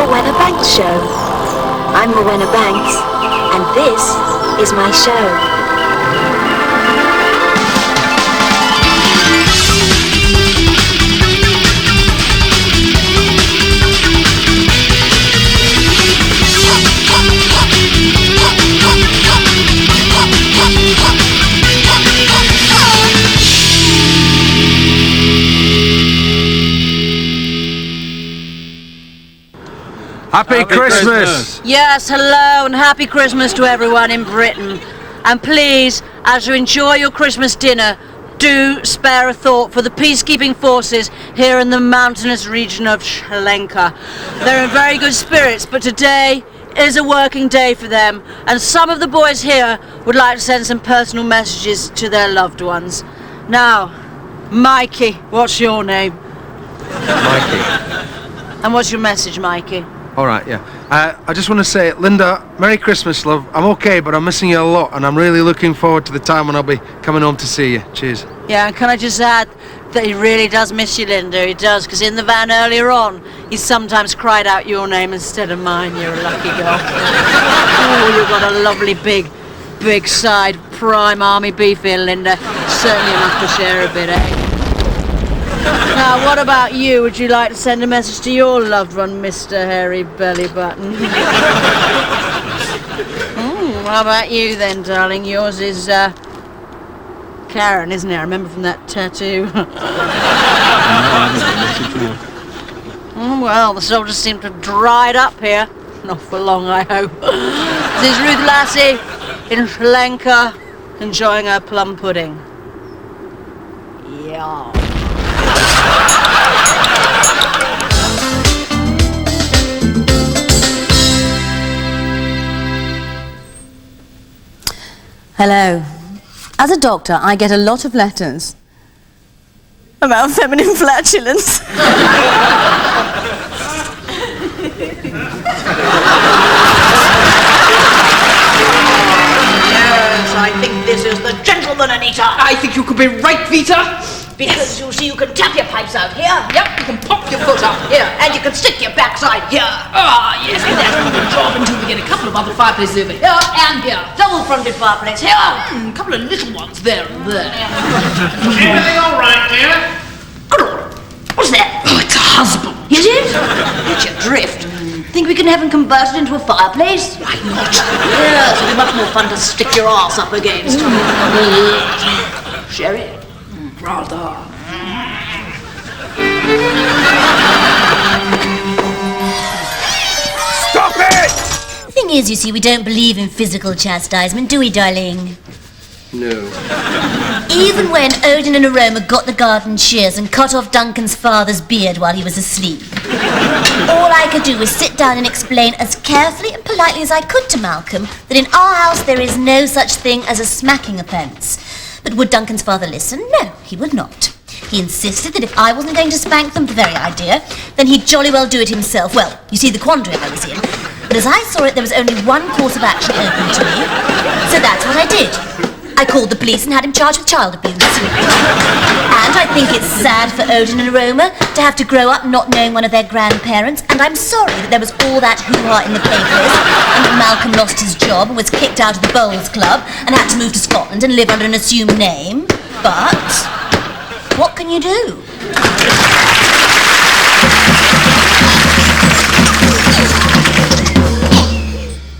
Morwenna Banks Show. I'm Morwenna Banks, and this is my show. Happy Christmas! Yes, hello and happy Christmas to everyone in Britain. And please, as you enjoy your Christmas dinner, do spare a thought for the peacekeeping forces here in the mountainous region of Sri Lanka. They're in very good spirits, but today is a working day for them, and some of the boys here would like to send some personal messages to their loved ones. Now, Mikey, what's your name? Mikey. And what's your message, Mikey? Alright, yeah. I just want to say, Linda, Merry Christmas, love. I'm okay, but I'm missing you a lot, and I'm really looking forward to the time when I'll be coming home to see you. Cheers. Yeah, and can I just add that he really does miss you, Linda. He does, because in the van earlier on, he sometimes cried out your name instead of mine. You're a lucky girl. Oh, you've got a lovely big side prime army beef here, Linda. Certainly enough to share a bit, eh? Now, what about you? Would you like to send a message to your loved one, Mr. Hairy Belly Button? How about you then, darling? Yours is, Karen, isn't it? I remember from that tattoo. Well, the soldiers seem to have dried up here. Not for long, I hope. This is Ruth Lassie in Sri Lanka, enjoying her plum pudding. Yeah. Hello. As a doctor, I get a lot of letters about feminine flatulence. Yes, I think this is the gentleman, Anita. I think you could be right, Vita. Because you see, you can tap your pipes out here. Yep, you can pop your foot up here. And you can stick your backside here. Ah, yes, and that's a good job until we get a couple of other fireplaces over here and here. Double-fronted fireplace here. A couple of little ones there and there. Everything all right, dear? Good Lord. What's that? Oh, it's a husband. Is it? Get your drift. Think we can have him converted into a fireplace? Why not? Yes, it'd be much more fun to stick your ass up against. Sherry? Rather. Stop it! The thing is, you see, we don't believe in physical chastisement, do we, darling? No. Even when Odin and Aroma got the garden shears and cut off Duncan's father's beard while he was asleep, all I could do was sit down and explain as carefully and politely as I could to Malcolm that in our house there is no such thing as a smacking offence. But would Duncan's father listen? No, he would not. He insisted that if I wasn't going to spank them, the very idea, then he'd jolly well do it himself. Well, you see the quandary I was in. But as I saw it, there was only one course of action open to me. So that's what I did. I called the police and had him charged with child abuse. And I think it's sad for Odin and Aroma to have to grow up not knowing one of their grandparents, and I'm sorry that there was all that hoo-ha in the papers, and that Malcolm lost his job and was kicked out of the bowls club, and had to move to Scotland and live under an assumed name. But what can you do?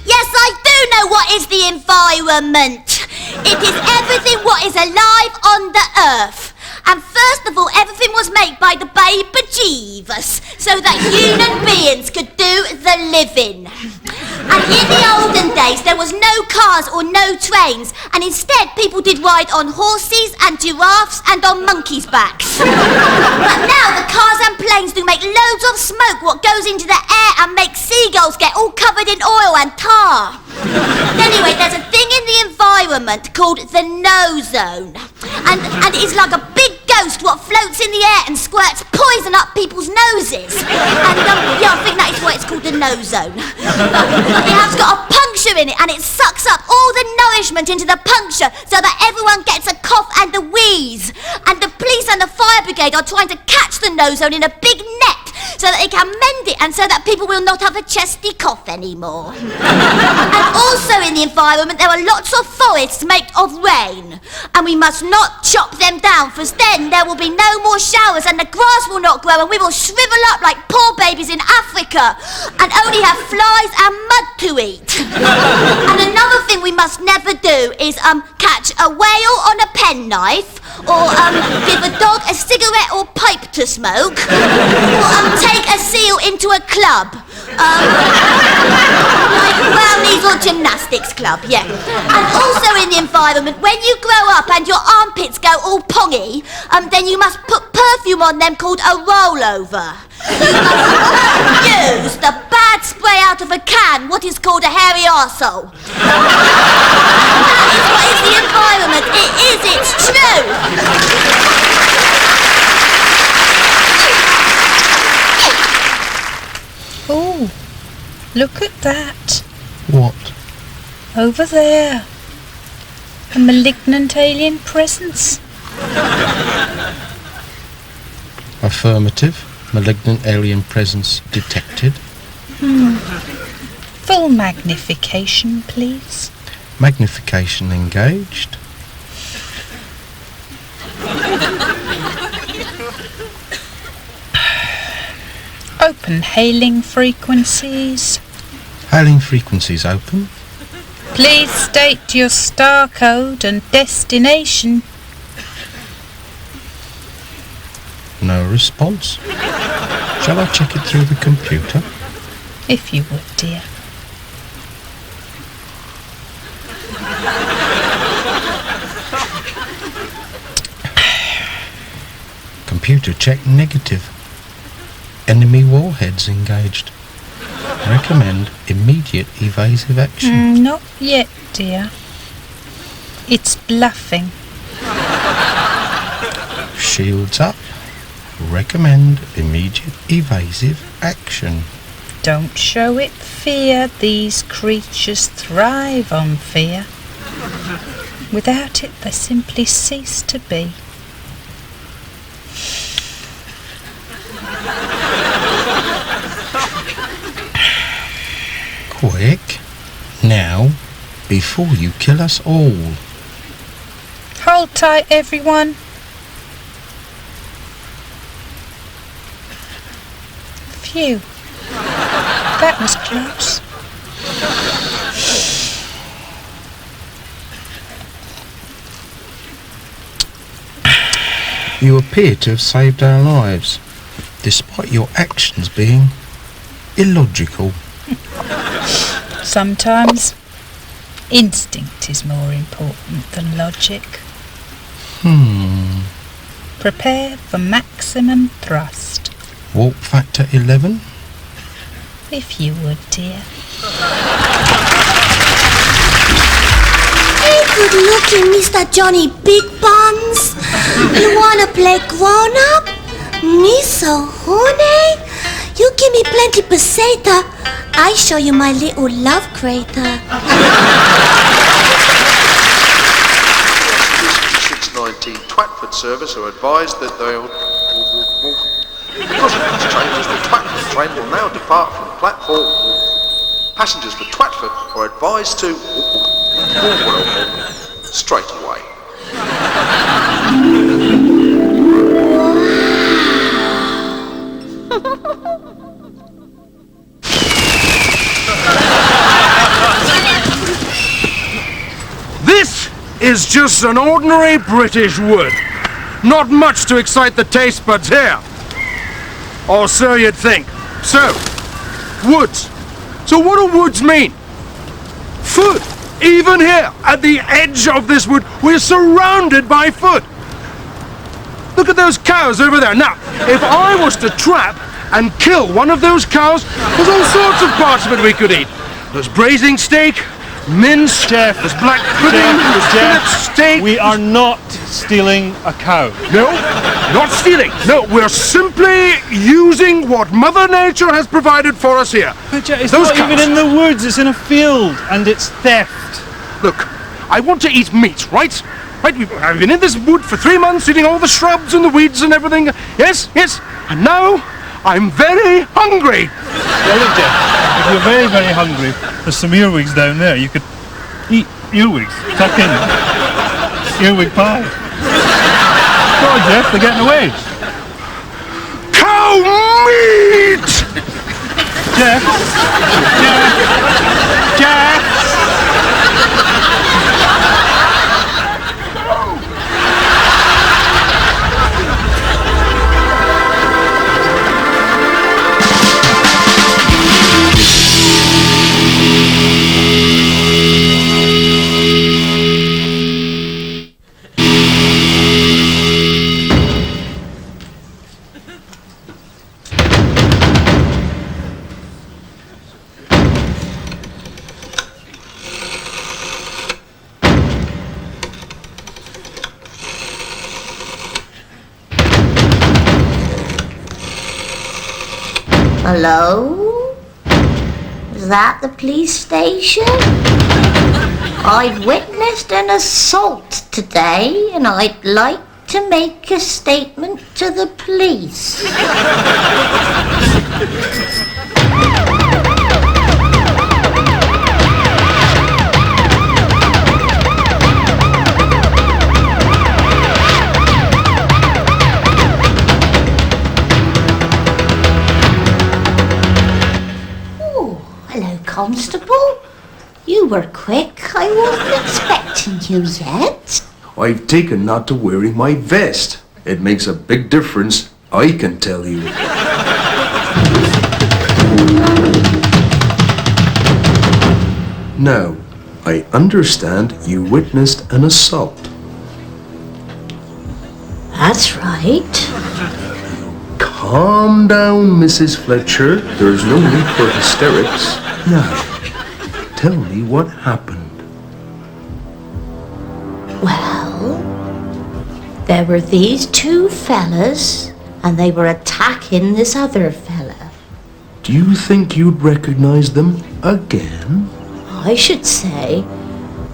Yes, I do know what is the environment. It is everything what is alive on the earth. And first of all, everything was made by the baby Jeevus, so that human beings could do the living. And in the olden days, there was no cars or no trains, and instead people did ride on horses and giraffes and on monkeys' backs. But now the cars and planes do make loads of smoke what goes into the air and makes seagulls get all covered in oil and tar. Anyway, there's a thing in the environment called the no-zone, and it's like a big ghost what floats in the air and squirts poison up people's noses. And yeah, I think that is why it's called the no-zone. It has got a puncture in it, and it sucks up all the nourishment into the puncture so that everyone gets a cough and a wheeze. And the police and the fire brigade are trying to catch the no-zone in a big net so that they can mend it and so that people will not have a chesty cough anymore. And also in the environment there are lots of forests made of rain, and we must not chop them down, for then there will be no more showers and the grass will not grow and we will shrivel up like poor babies in Africa and only have flies and mud to eat. And another thing we must never do is catch a whale on a penknife, or give a dog a cigarette or pipe to smoke, or take a seal into a club. Like brownies or gymnastics club, yeah. And also in the environment, when you grow up and your armpits go all pongy, then you must put perfume on them called a rollover. You must use the bad spray out of a can, what is called a hairy arsehole. That is what is the environment. It is, it's true. Oh, look at that. What? Over there. A malignant alien presence. Affirmative. Malignant alien presence detected. Full magnification, please. Magnification engaged. Open hailing frequencies. Hailing frequencies open. Please state your star code and destination. No response. Shall I check it through the computer? If you would, dear. Computer check negative. Enemy warheads engaged. Recommend immediate evasive action. Not yet, dear. It's bluffing. Shields up. Recommend immediate evasive action. Don't show it fear. These creatures thrive on fear. Without it, they simply cease to be. Quick. Now, before you kill us all. Hold tight, everyone. Phew. That was close. You appear to have saved our lives, despite your actions being illogical. Sometimes instinct is more important than logic. Prepare for maximum thrust. Warp factor 11? If you would, dear. Hey, good looking Mr. Johnny Big Buns. You wanna play grown up? Me so horny? You give me plenty peseta, I show you my little love crater. 619 Twatford service are advised that they will... Because of these changes, the Twatford train will now depart from platform. Passengers for Twatford are advised to... straight away. This is just an ordinary British wood. Not much to excite the taste buds here. Or so you'd think. So, woods. So what do woods mean? Food. Even here, at the edge of this wood, we're surrounded by food. Look at those cows over there. Now, if I was to trap and kill one of those cows, there's all sorts of parts of it we could eat. There's braising steak, mince, Jeff, there's black pudding, there's fillet steak. We are not stealing a cow. No, not stealing. No, we're simply using what Mother Nature has provided for us here. But Jeff, it's Those not cows. even in the woods, it's in a field, and it's theft. Look, I want to eat meat, right? Right, I've been in this wood for 3 months, eating all the shrubs and the weeds and everything. Yes, yes. And now, I'm very hungry. Well, look, Jeff, if you're very, very hungry, there's some earwigs down there. You could eat earwigs. Tuck in earwig pie. Go on, Jeff, they're getting away. Cow meat! Jeff! Jeff! Hello? Is that the police station? I've witnessed an assault today and I'd like to make a statement to the police. Hello, Constable. You were quick. I wasn't expecting you yet. I've taken not to wearing my vest. It makes a big difference, I can tell you. Now, I understand you witnessed an assault. That's right. Calm down, Mrs. Fletcher. There's no need for hysterics. Now, tell me what happened. Well, there were these two fellas, and they were attacking this other fella. Do you think you'd recognize them again? I should say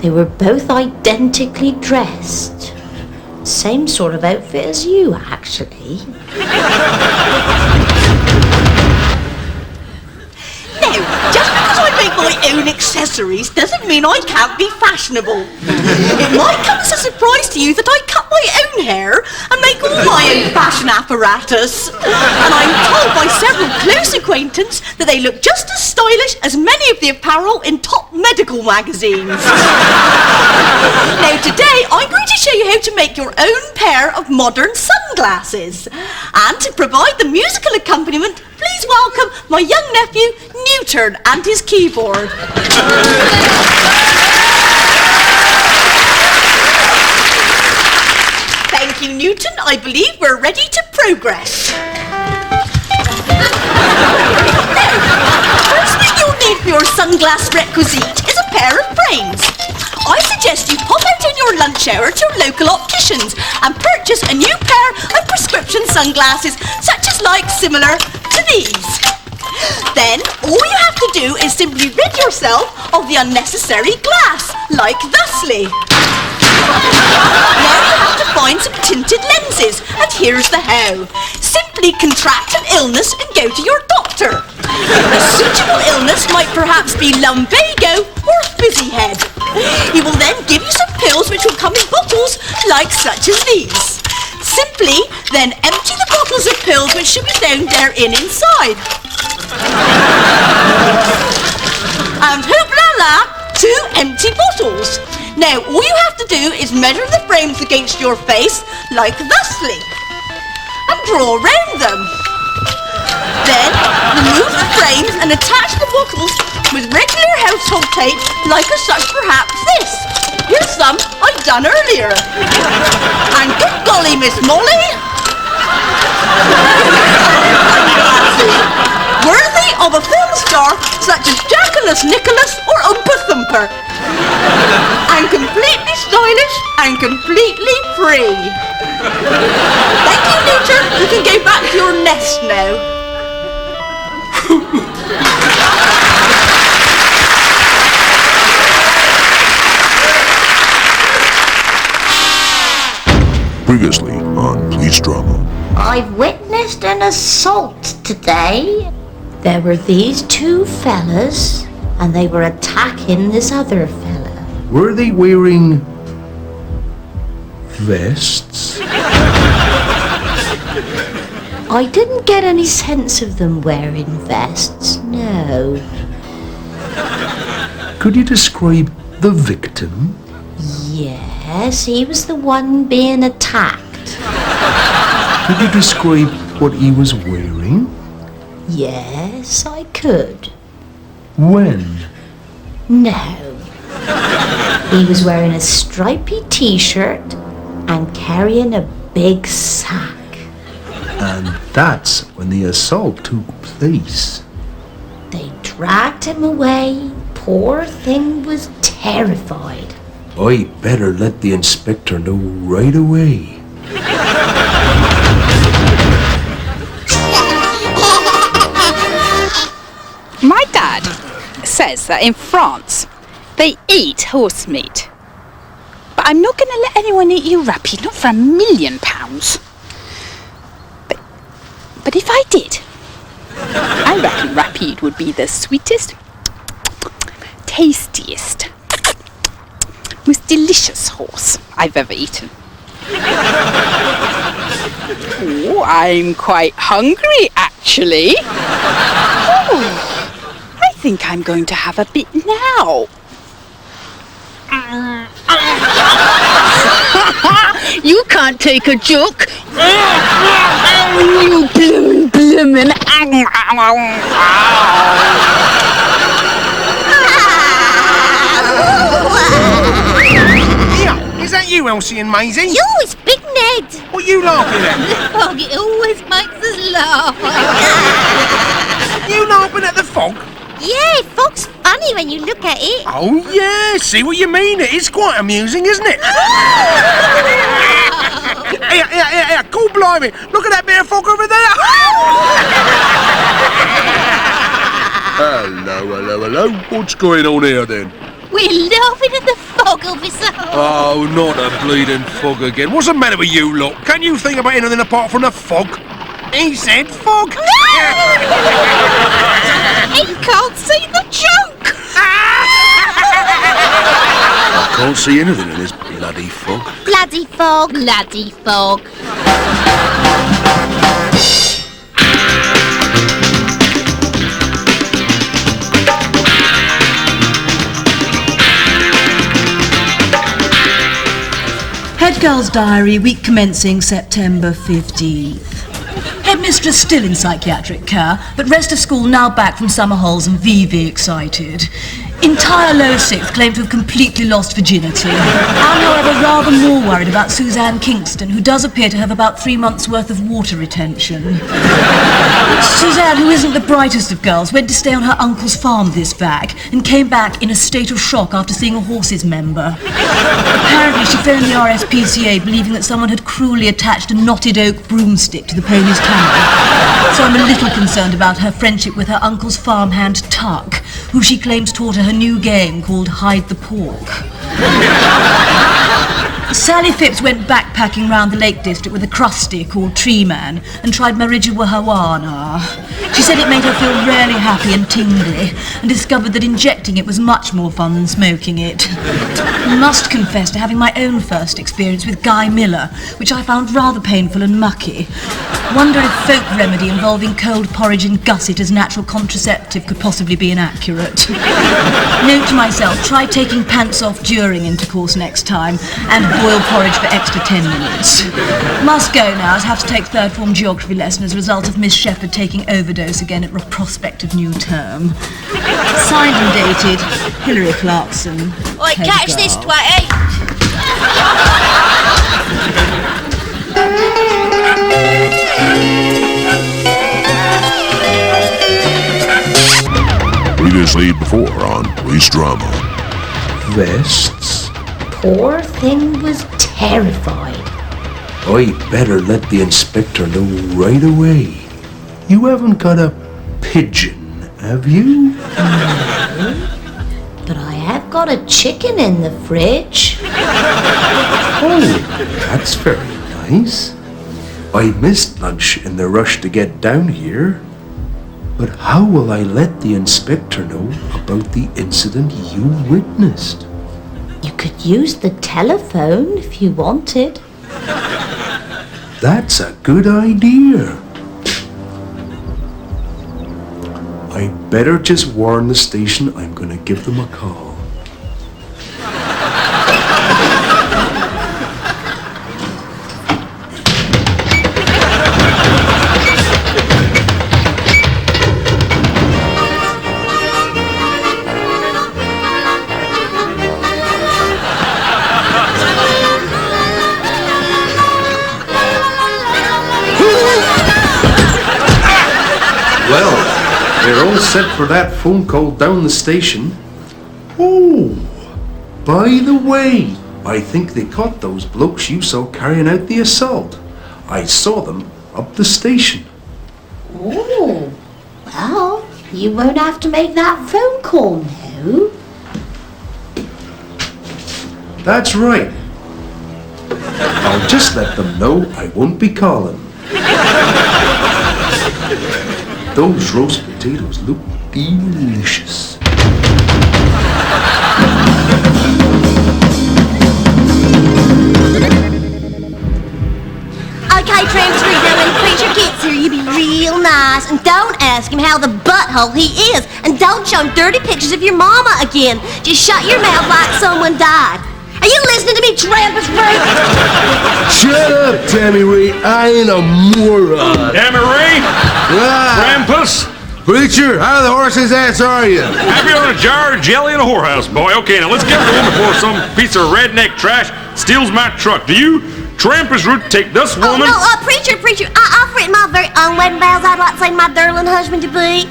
they were both identically dressed. Same sort of outfit as you, actually. Now, just because I make my own accessories doesn't mean I can't be fashionable. It might come as a surprise to you that I cut my own hair and make all my own fashion apparatus. And I'm told by several close acquaintances that they look just as stylish as many of the apparel in top medical magazines. Now today I'm going to show you how to make your own pair of modern sunglasses. And to provide the musical accompaniment, please welcome my young nephew, Newton, and his keyboard. Thank you, Newton. I believe we're ready to progress. First thing you'll need for your sunglass requisite is a pair of frames. I suggest you pop out on your lunch hour to your local opticians and purchase a new pair of prescription sunglasses, such as similar to these. Then, all you have to do is simply rid yourself of the unnecessary glass, like thusly. Now you have to find some tinted lenses, and here's the how. Simply contract an illness and go to your doctor. A suitable illness might perhaps be lumbago or fizzy head. He will then give you some pills which will come in bottles like such as these. Simply then empty the bottles of pills which should be found therein inside. And hoopla-la, 2 empty bottles. Now all you have to do is measure the frames against your face like thusly and draw round them. Then remove the frames and attach the bottles with regular household tape like as such perhaps this. Here's some I've done earlier. And good golly, Miss Molly, worthy of a film star such as Jackalus Nicholas or Oompa Thumper. And completely stylish and completely free. Thank you, Newton. You can go back to your nest now. Previously on Police Drama. I've witnessed an assault Today, there were these two fellas, and they were attacking this other fella. Were they wearing vests? I didn't get any sense of them wearing vests, no. Could you describe the victim? Yes, he was the one being attacked. Could you describe what he was wearing? Yes, I could. When? No. He was wearing a stripy t-shirt and carrying a big sack. And that's when the assault took place. They dragged him away. Poor thing was terrified. I better let the inspector know right away. My dad says that in France they eat horse meat. But I'm not going to let anyone eat you rapide, not for £1 million. But if I did, I reckon rapide would be the sweetest, tastiest, most delicious horse I've ever eaten. Oh, I'm quite hungry, actually. Oh, I think I'm going to have a bit now. You can't take a joke. You bloomin'. Is that you, Elsie and Maisie? You, it's Big Ned. What are you laughing at? The fog, it always makes us laugh. You laughing at the fog? Yeah, fog's funny when you look at it. Oh, yeah, see what you mean. It is quite amusing, isn't it? Here, cool blimey. Look at that bit of fog over there. Hello. What's going on here, then? We're laughing at the fog, officer. Oh, not a bleeding fog again. What's the matter with you lot? Can you think about anything apart from the fog? He said fog. He can't see the joke. I can't see anything in this bloody fog. Bloody fog. Bloody fog. Head Girl's Diary, week commencing September 15th. Headmistress still in psychiatric care, but rest of school now back from summer holes and VV excited. Entire low sixth claim to have completely lost virginity. I'm, however, rather more worried about Suzanne Kingston, who does appear to have about 3 months' worth of water retention. Suzanne, who isn't the brightest of girls, went to stay on her uncle's farm this vac and came back in a state of shock after seeing a horses member. Apparently, she phoned the RSPCA believing that someone had cruelly attached a knotted oak broomstick to the pony's camel. So I'm a little concerned about her friendship with her uncle's farmhand Tuck, who she claims taught her her new game called Hide the Pork. Sally Phipps went backpacking round the Lake District with a crusty called Tree Man and tried marijuana. She said it made her feel really happy and tingly and discovered that injecting it was much more fun than smoking it. I must confess to having my own first experience with Guy Miller, which I found rather painful and mucky. Wonder if folk remedy involving cold porridge and gusset as natural contraceptive could possibly be inaccurate. Note to myself, try taking pants off during intercourse next time and boil porridge for extra 10 minutes. Must go now, as I have to take third form geography lesson as a result of Miss Shepherd taking overdose again at prospective new term. Signed and dated, Hilary Clarkson. Oi, catch this, twatty. Previously before on Police Drama. Vests? Poor thing was terrified. I better let the inspector know right away. You haven't got a pigeon, have you? No, but I have got a chicken in the fridge. Oh, that's very nice. I missed lunch in the rush to get down here. But how will I let the inspector know about the incident you witnessed? You could use the telephone if you wanted. That's a good idea. I better just warn the station I'm gonna give them a call. Well, they're all set for that phone call down the station. Oh, by the way, I think they caught those blokes you saw carrying out the assault. I saw them up the station. Oh, well, you won't have to make that phone call now. That's right. I'll just let them know I won't be calling. Those roast potatoes look delicious. Okay, Tramp Street, now when the preacher gets here, you be real nice and don't ask him how the butthole he is, and don't show him dirty pictures of your mama again. Just shut your mouth like someone died. Are you listening to me, Tramp Street? Shut up, Tammy Ray. I ain't a moron. Tammy Ray? Krampus? Preacher, how the horse's ass are you? Happy on a jar of jelly and a whorehouse, boy. Okay, now let's get going before some piece of redneck trash steals my truck. Do you, Trampus Root, take this woman? Oh, no, preacher, I've written my very own wedding vows I'd like to say my darling husband to be.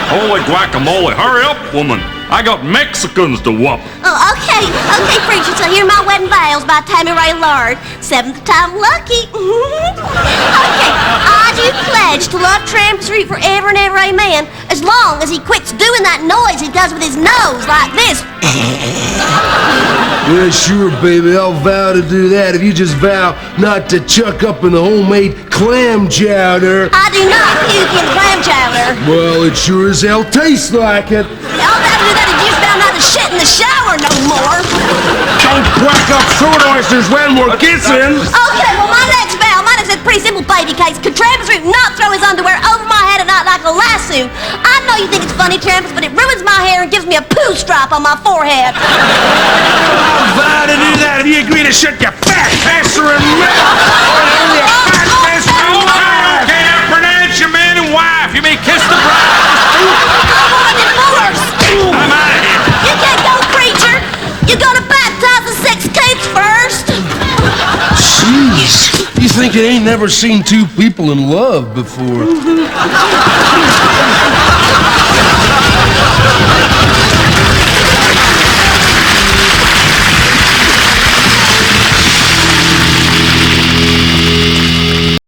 Holy guacamole, hurry up, woman. I got Mexicans to whoop. Oh, okay, preacher, so here are my wedding vows by Tammy Ray Lard. 7th time lucky. Okay, I do pledge to love Tramp Street forever and ever, amen, as long as he quits doing that noise he does with his nose like this. Yeah, sure, baby. I'll vow to do that if you just vow not to chuck up in the homemade clam chowder. I do not puke in clam chowder. Well, it sure as hell tastes like it. Y'all better do that if you found out to shit in the shower no more. Don't quack up sword oysters when we're kissing. Okay, well, my next vow, mine is a pretty simple baby case. Could Trampus Root not throw his underwear over my head at night like a lasso? I know you think it's funny, Trampus, but it ruins my hair and gives me a poo stripe on my forehead. I'll vow to do that if you agree to shut your fat pestering mouth. Okay, now pronounce your man and wife. You may kiss the bride. I want a divorce. I'm out of here. You can't go, preacher. You gotta baptize the sex cakes first. Jeez, you think it ain't never seen two people in love before?